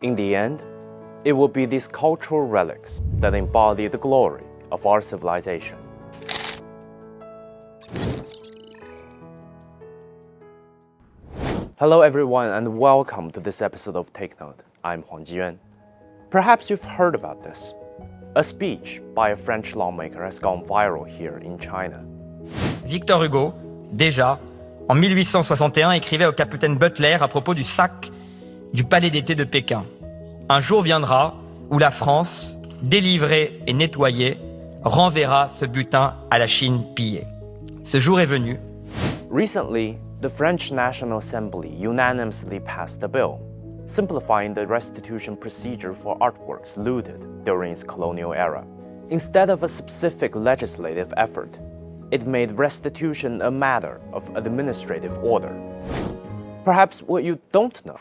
In the end, it will be these cultural relics that embody the glory of our civilization. Hello everyone and welcome to this episode of Take Note. I'm Huang Jiyuan. Perhaps you've heard about this. A speech by a French lawmaker has gone viral here in China. Victor Hugo, déjà, en 1861, écrivait au capitaine Butler à propos du sac du palais d'été de Pékin. Un jour viendra où la France, délivrée et nettoyée, renverra ce butin à la Chine pillée. Ce jour est venu. Recently, the French National Assembly unanimously passed a bill simplifying the restitution procedure for artworks looted during its colonial era. Instead of a specific legislative effort, it made restitution a matter of administrative order. Perhaps what you don't know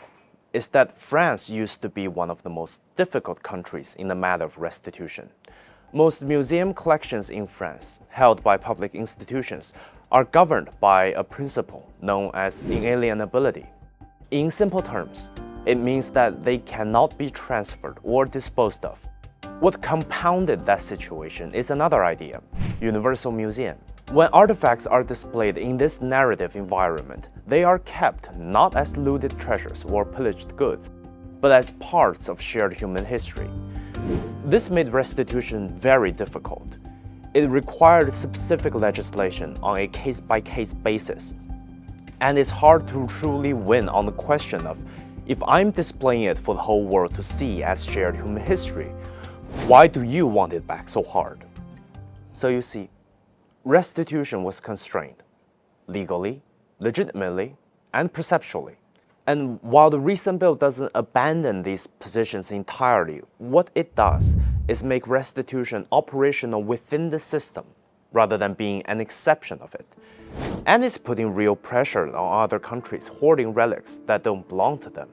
is that France used to be one of the most difficult countries in the matter of restitution. Most museum collections in France, held by public institutions, are governed by a principle known as inalienability. In simple terms, it means that they cannot be transferred or disposed of. What compounded that situation is another idea: universal museum. When artifacts are displayed in this narrative environment, they are kept not as looted treasures or pillaged goods, but as parts of shared human history. This made restitution very difficult. It required specific legislation on a case-by-case basis. And it's hard to truly win on the question of, if I'm displaying it for the whole world to see as shared human history, why do you want it back so hard? So you see, restitution was constrained, legally, legitimately, and perceptually. And while the recent bill doesn't abandon these positions entirely, what it does is make restitution operational within the system rather than being an exception of it. And it's putting real pressure on other countries hoarding relics that don't belong to them.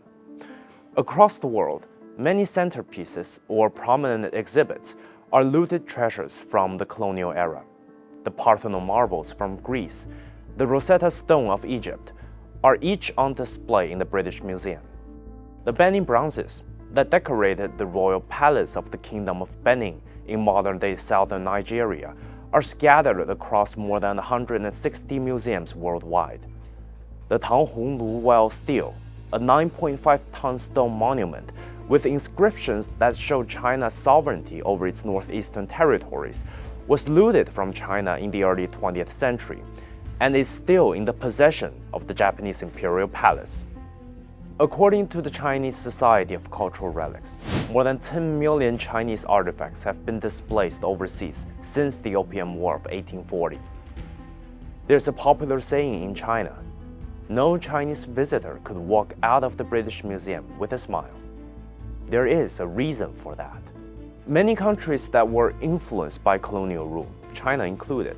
Across the world, many centerpieces or prominent exhibits are looted treasures from the colonial era. The Parthenon marbles from Greece, the Rosetta Stone of Egypt, are each on display in the British Museum. The Benin bronzes that decorated the royal palace of the Kingdom of Benin in modern-day southern Nigeria are scattered across more than 160 museums worldwide. The Tang Honglu well stele, a 9.5-ton stone monument with inscriptions that show China's sovereignty over its northeastern territories, was looted from China in the early 20th century and is still in the possession of the Japanese Imperial Palace. According to the Chinese Society of Cultural Relics, more than 10 million Chinese artifacts have been displaced overseas since the Opium War of 1840. There's a popular saying in China: no Chinese visitor could walk out of the British Museum with a smile. There is a reason for that. Many countries that were influenced by colonial rule, China included,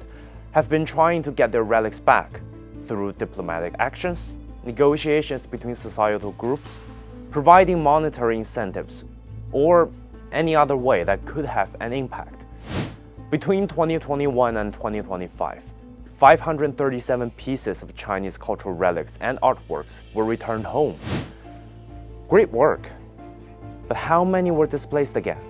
have been trying to get their relics back through diplomatic actions, negotiations between societal groups, providing monetary incentives, or any other way that could have an impact. Between 2021 and 2025, 537 pieces of Chinese cultural relics and artworks were returned home. Great work! But how many were displaced again?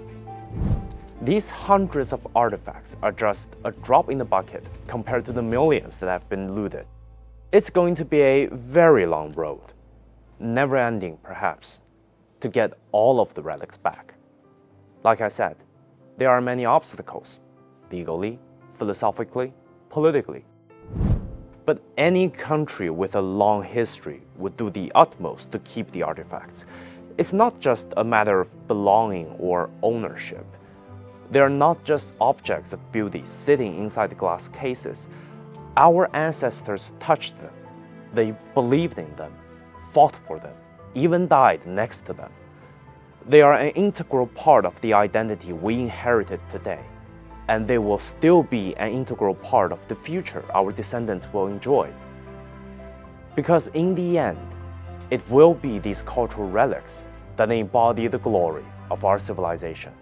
These hundreds of artifacts are just a drop in the bucket compared to the millions that have been looted. It's going to be a very long road, never-ending perhaps, to get all of the relics back. Like I said, there are many obstacles, legally, philosophically, politically. But any country with a long history would do the utmost to keep the artifacts. It's not just a matter of belonging or ownership. They are not just objects of beauty sitting inside glass cases. Our ancestors touched them. They believed in them, fought for them, even died next to them. They are an integral part of the identity we inherited today, and they will still be an integral part of the future our descendants will enjoy. Because in the end, it will be these cultural relics that embody the glory of our civilization.